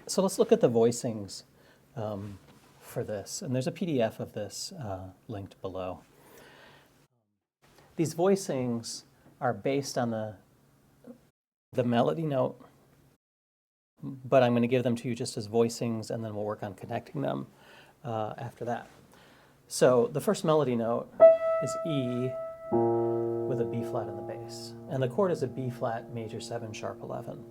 So let's look at the voicings for this. And there's a PDF of this linked below. These voicings are based on the melody note, but I'm going to give them to you just as voicings, and then we'll work on connecting them after that. So the first melody note is E with a B flat in the bass. And the chord is a B flat major 7 sharp 11.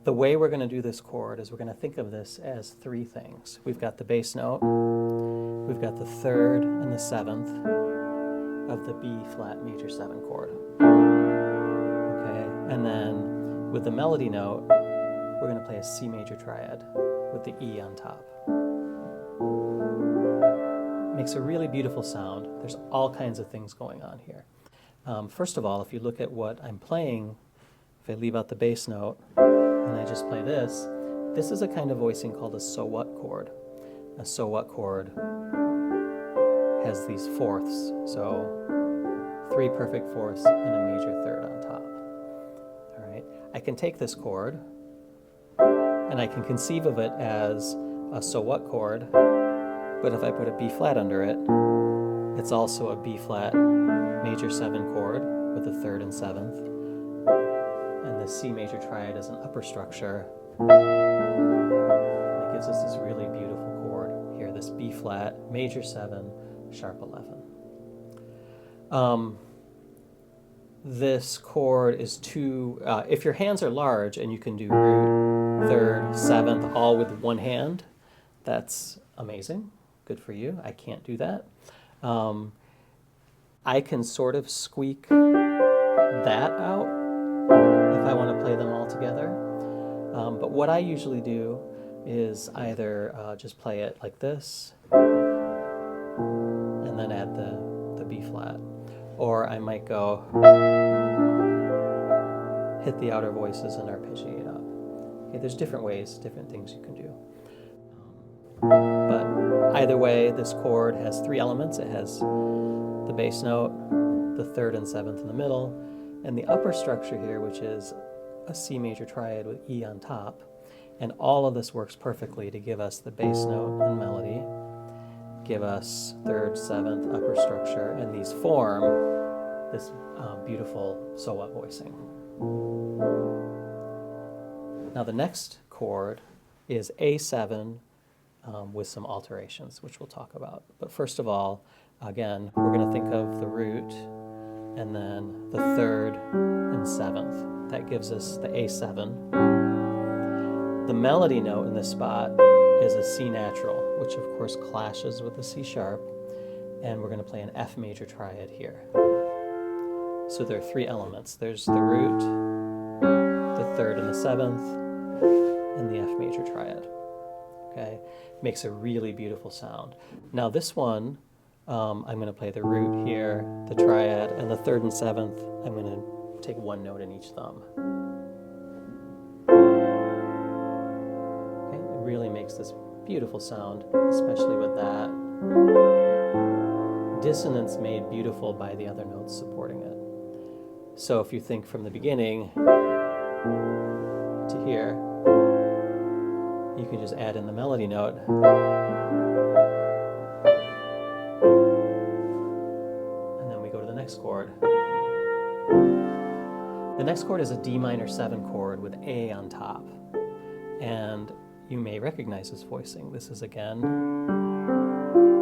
The way we're going to do this chord is we're going to think of this as three things. We've got the bass note, we've got the third and the seventh of the B flat major 7 chord. Okay, and then with the melody note, we're going to play a C major triad with the E on top. Makes a really beautiful sound. There's all kinds of things going on here. First of all, if you look at what I'm playing, if I leave out the bass note, and I just play this, this is a kind of voicing called a so what chord. A so what chord has these fourths, so 3 perfect fourths and a major third on top. All right, I can take this chord and I can conceive of it as a so what chord, but if I put a B flat under it, it's also a B flat major 7 chord with a third and seventh. And the C major triad is an upper structure. And it gives us this really beautiful chord here, this B flat, major 7, sharp 11. This chord is if your hands are large and you can do root, third, seventh, all with one hand, that's amazing. Good for you. I can't do that. I can sort of squeak that out if I want to play them all together. But what I usually do is either just play it like this and then add the B flat. Or I might go hit the outer voices and arpeggiate up. Okay, there's different ways, different things you can do. But either way, this chord has 3 elements. It has the bass note, the third and seventh in the middle, and the upper structure here, which is a C major triad with E on top. And all of this works perfectly to give us the bass note and melody, give us third, seventh, upper structure, and these form this beautiful so what voicing. Now the next chord is A7 with some alterations, which we'll talk about. But first of all, again, we're going to think of the root and then the third and seventh. That gives us the A7. The melody note in this spot is a C natural, which of course clashes with the C sharp, and we're going to play an F major triad here. So there are 3 elements. There's the root, the third and the seventh, and the F major triad. Okay, makes a really beautiful sound. Now this one, I'm going to play the root here, the triad, and the third and seventh. I'm going to take 1 note in each thumb. Okay, it really makes this beautiful sound, especially with that. Dissonance made beautiful by the other notes supporting it. So if you think from the beginning to here, you can just add in the melody note. And then we go to the next chord. The next chord is a D minor 7 chord with A on top. And you may recognize this voicing. This is again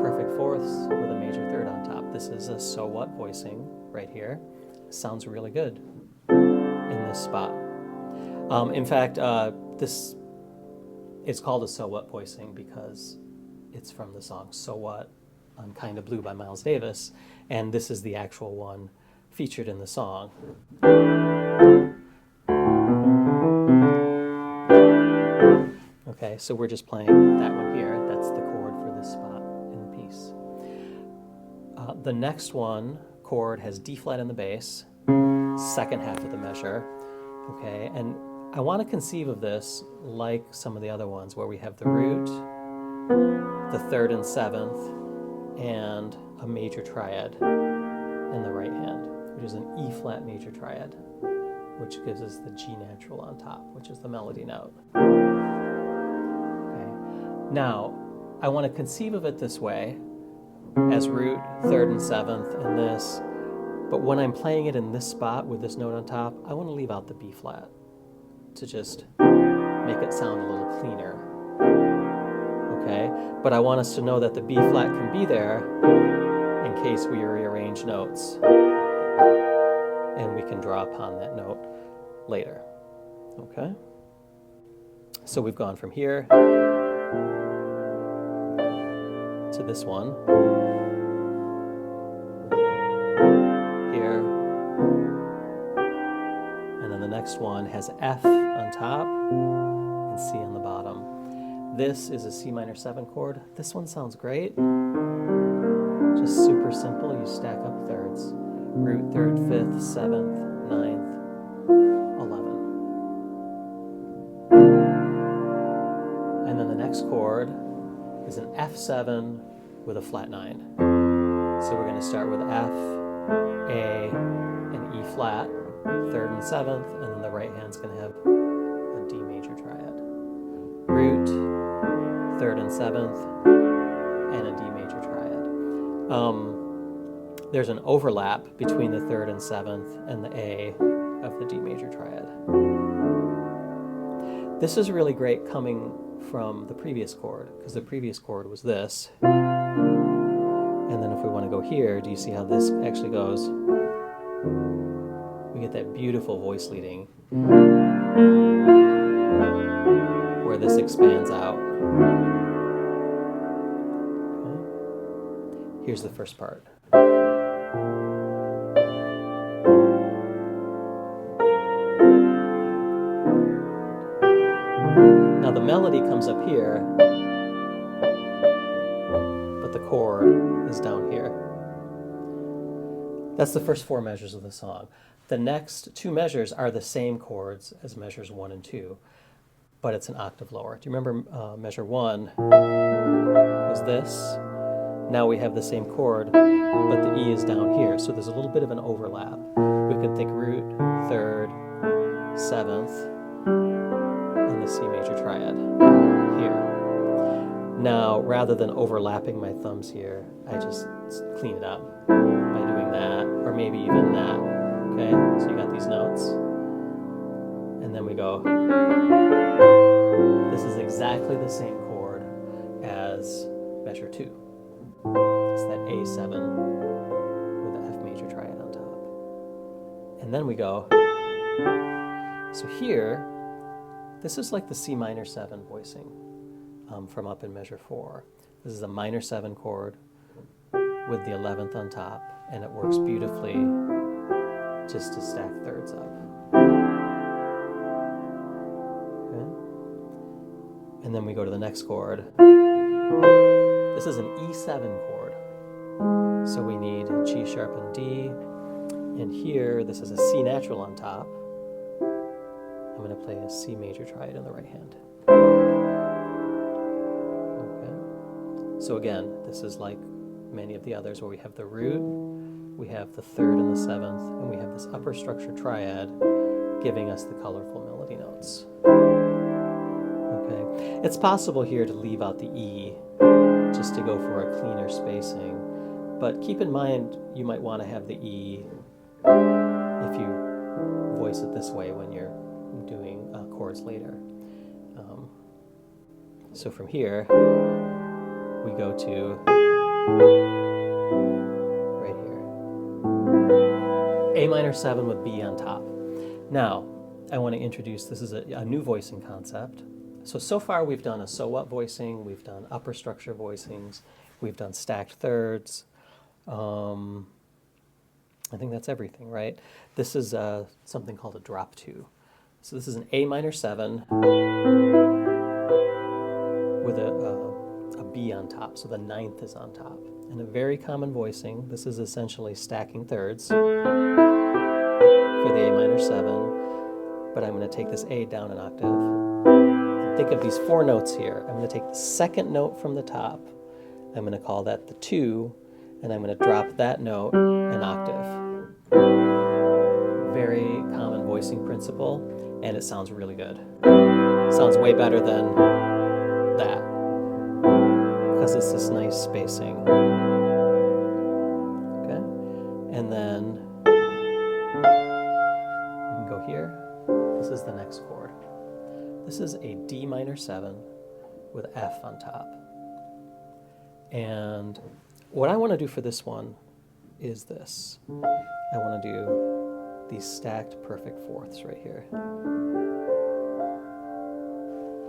perfect fourths with a major third on top. This is a so what voicing right here. Sounds really good in this spot. In fact, this is called a so what voicing because it's from the song So What on Kinda Blue by Miles Davis, and this is the actual one featured in the song. Okay, so we're just playing that one here. That's the chord for this spot in the piece. The next one, chord, has D flat in the bass, second half of the measure. Okay, and I want to conceive of this like some of the other ones where we have the root, the third and seventh, and a major triad in the right hand, which is an E flat major triad, which gives us the G natural on top, which is the melody note. Okay. Now, I want to conceive of it this way, as root, third and seventh, and this, but when I'm playing it in this spot with this note on top, I want to leave out the B flat to just make it sound a little cleaner. Okay, but I want us to know that the B flat can be there in case we rearrange notes, and we can draw upon that note later. Okay, so we've gone from here to this one, here, and then the next one has F on top and C on the bottom. This is a C minor 7 chord. This one sounds great. Just super simple. You stack up thirds. Root, third, fifth, seventh, ninth, 11. And then the next chord is an F7 with a flat 9. So we're going to start with F, A, and E flat, third and seventh, and then the right hand's going to have a D major triad. Root, third and seventh, and a D major triad. There's an overlap between the third and seventh and the A of the D major triad. This is really great coming from the previous chord, because the previous chord was this. And then if we want to go here, do you see how this actually goes? We get that beautiful voice leading where this expands out. Okay. Here's the first part. Now the melody comes up here, but the chord is down here. That's the first 4 measures of the song. The next 2 measures are the same chords as measures 1 and 2, but it's an octave lower. Do you remember measure 1 was this? Now we have the same chord, but the E is down here, so there's a little bit of an overlap. We could think root, third, seventh, and the C major triad here. Now, rather than overlapping my thumbs here, I just clean it up by doing that, or maybe even that. Okay, so you got these notes, and then we go. This is exactly the same chord as measure 2. It's that A7 with the F major triad on top. And then we go. So here, this is like the C minor 7 voicing from up in measure 4. This is a minor 7 chord with the 11th on top, and it works beautifully just to stack thirds up. Okay. And then we go to the next chord. This is an E7 chord. So we need G sharp and D. And here, this is a C natural on top. I'm going to play a C major triad in the right hand. Okay. So again, this is like many of the others where we have the root, we have the third and the seventh, and we have this upper structure triad giving us the colorful melody notes. Okay. It's possible here to leave out the E just to go for a cleaner spacing, but keep in mind you might want to have the E if you voice it this way when you're doing chords later. So from here, we go to right here. A minor 7 with B on top. Now, I want to introduce, this is a new voicing concept. So far we've done a so what voicing, we've done upper structure voicings, we've done stacked thirds. I think that's everything, right? This is something called a drop 2. So this is an A minor 7 with a B on top, so the 9th is on top. And a very common voicing, this is essentially stacking thirds for the A minor 7, but I'm going to take this A down an octave. And think of these 4 notes here. I'm going to take the second note from the top, I'm going to call that the 2, and I'm going to drop that note an octave. Very common voicing principle, and it sounds really good. Sounds way better than that, because it's this nice spacing. Okay, and then we can go here. This is the next chord. This is a D minor 7 with F on top. And what I want to do for this one is this. I want to do these stacked perfect fourths right here.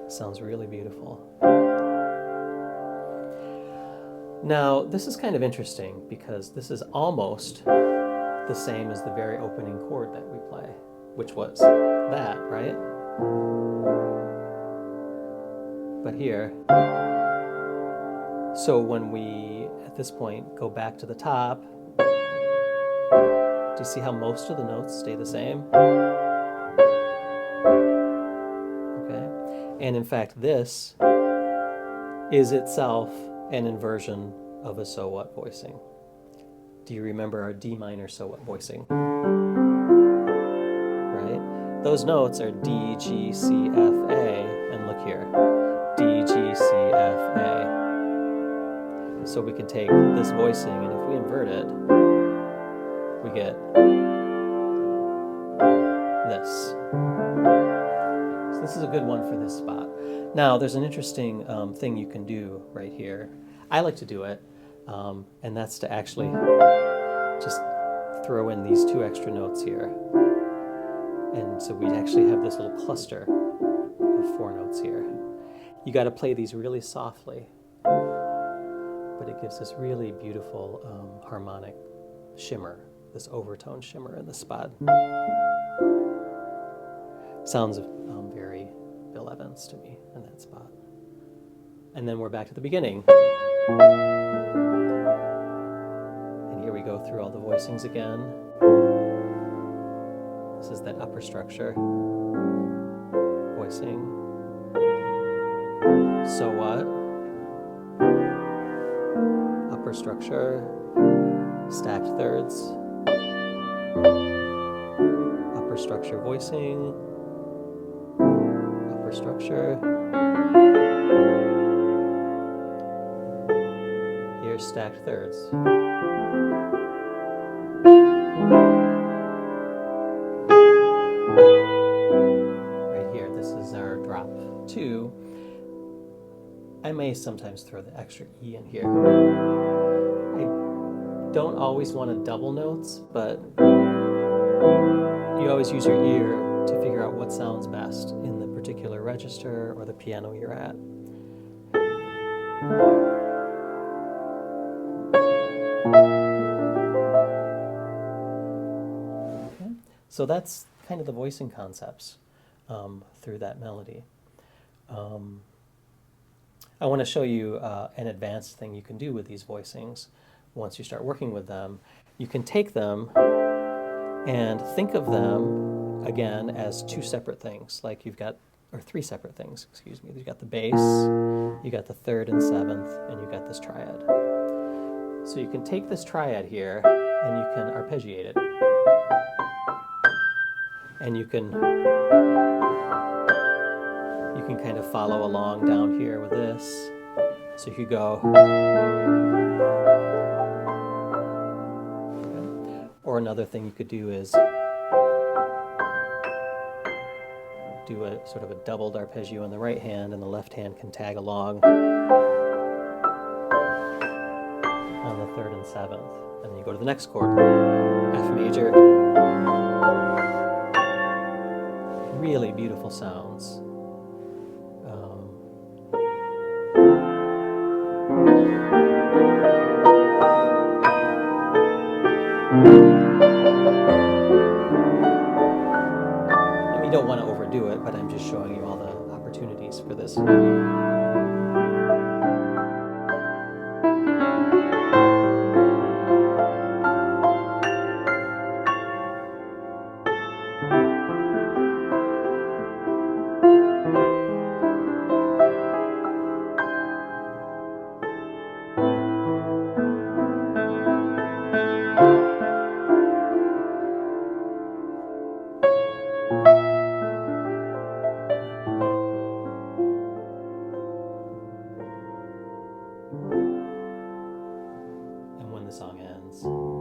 Sounds really beautiful. Now, this is kind of interesting because this is almost the same as the very opening chord that we play, which was that, right? But here, so when we, at this point, go back to the top, do you see how most of the notes stay the same? Okay, and in fact, this is itself an inversion of a so what voicing. Do you remember our D minor so what voicing? Right? Those notes are D, G, C, F, A, and look here, D, G, C, F, A. So we can take this voicing, and if we invert it, we get this. So this is a good one for this spot. Now, there's an interesting thing you can do right here. I like to do it, and that's to actually just throw in these 2 extra notes here. And so we actually have this little cluster of 4 notes here. You got to play these really softly, but it gives this really beautiful harmonic shimmer, this overtone shimmer in the spot. Sounds very Bill Evans to me in that spot. And then we're back to the beginning. And here we go through all the voicings again. This is that upper structure voicing. So what? Upper structure, stacked thirds, upper structure voicing, upper structure, here's stacked thirds. Right here, this is our drop 2. I may sometimes throw the extra E in here. I don't always want to double notes, but you always use your ear to figure out what sounds best in the particular register or the piano you're at. Okay. So that's kind of the voicing concepts through that melody. I want to show you an advanced thing you can do with these voicings once you start working with them. You can take them and think of them again as 2 separate things, like you've got, or 3 separate things, excuse me. You've got the bass, you got the 3rd and 7th, and you got this triad. So you can take this triad here and you can arpeggiate it. And you can kind of follow along down here with this. So you could go, okay. Or another thing you could do is do a sort of a doubled arpeggio in the right hand, and the left hand can tag along on the 3rd and 7th. And then you go to the next chord, F major. Really beautiful sounds. You don't want to overdo it, but I'm just showing you all the opportunities for this. And when the song ends.